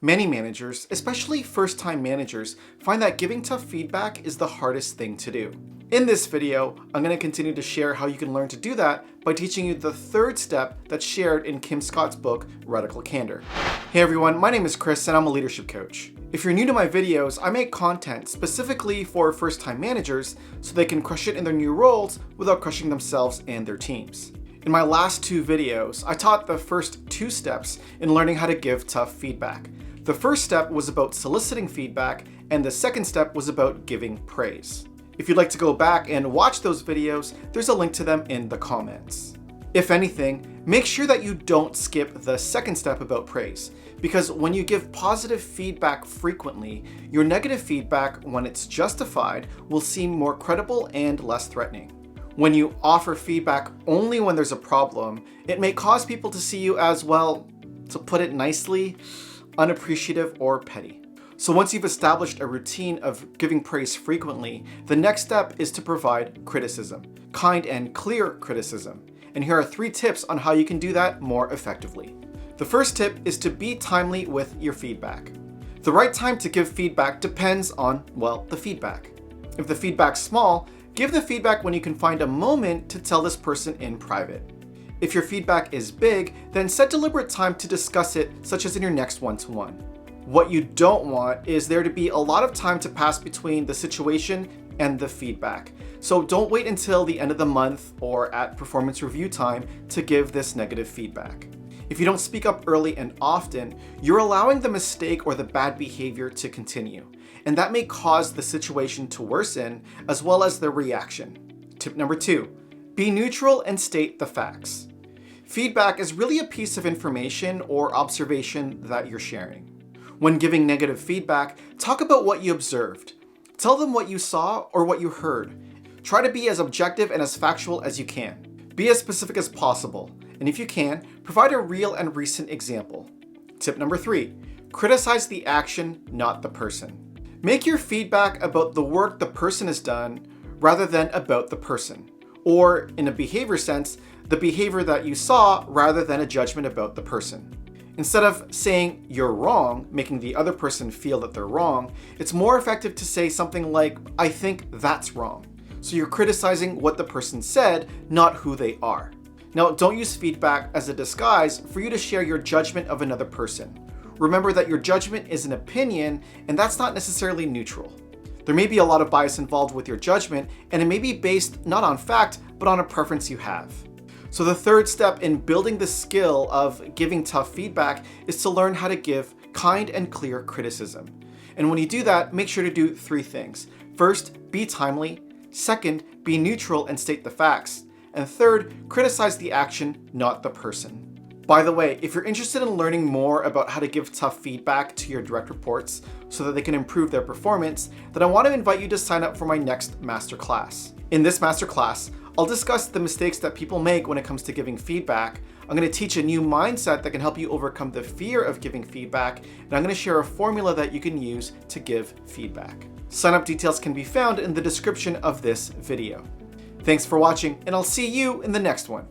Many managers, especially first-time managers, find that giving tough feedback is the hardest thing to do. In this video, I'm going to continue to share how you can learn to do that by teaching you the third step that's shared in Kim Scott's book, Radical Candor. Hey everyone, my name is Chris and I'm a leadership coach. If you're new to my videos, I make content specifically for first-time managers so they can crush it in their new roles without crushing themselves and their teams. In my last two videos, I taught the first two steps in learning how to give tough feedback. The first step was about soliciting feedback, and the second step was about giving praise. If you'd like to go back and watch those videos, there's a link to them in the comments. If anything, make sure that you don't skip the second step about praise, because when you give positive feedback frequently, your negative feedback, when it's justified, will seem more credible and less threatening. When you offer feedback only when there's a problem, it may cause people to see you as, well, to put it nicely, unappreciative or petty. So once you've established a routine of giving praise frequently, the next step is to provide criticism, kind and clear criticism. And here are 3 tips on how you can do that more effectively. The first tip is to be timely with your feedback. The right time to give feedback depends on, well, the feedback. If the feedback's small, give the feedback when you can find a moment to tell this person in private. If your feedback is big, then set deliberate time to discuss it, such as in your next one-to-one. What you don't want is there to be a lot of time to pass between the situation and the feedback. So don't wait until the end of the month or at performance review time to give this negative feedback. If you don't speak up early and often, you're allowing the mistake or the bad behavior to continue. And that may cause the situation to worsen as well as the reaction. Tip number 2, be neutral and state the facts. Feedback is really a piece of information or observation that you're sharing. When giving negative feedback, talk about what you observed. Tell them what you saw or what you heard. Try to be as objective and as factual as you can. Be as specific as possible. And if you can, provide a real and recent example. Tip number 3, criticize the action, not the person. Make your feedback about the work the person has done rather than about the person. Or, in a behavior sense, the behavior that you saw rather than a judgment about the person. Instead of saying you're wrong, making the other person feel that they're wrong, it's more effective to say something like, I think that's wrong. So you're criticizing what the person said, not who they are. Now, don't use feedback as a disguise for you to share your judgment of another person. Remember that your judgment is an opinion, and that's not necessarily neutral. There may be a lot of bias involved with your judgment, and it may be based not on fact, but on a preference you have. So the third step in building the skill of giving tough feedback is to learn how to give kind and clear criticism. And when you do that, make sure to do 3 things. First, be timely. Second, be neutral and state the facts. And third, criticize the action, not the person. By the way, if you're interested in learning more about how to give tough feedback to your direct reports so that they can improve their performance, then I want to invite you to sign up for my next masterclass. In this masterclass, I'll discuss the mistakes that people make when it comes to giving feedback. I'm going to teach a new mindset that can help you overcome the fear of giving feedback, and I'm going to share a formula that you can use to give feedback. Sign-up details can be found in the description of this video. Thanks for watching, and I'll see you in the next one.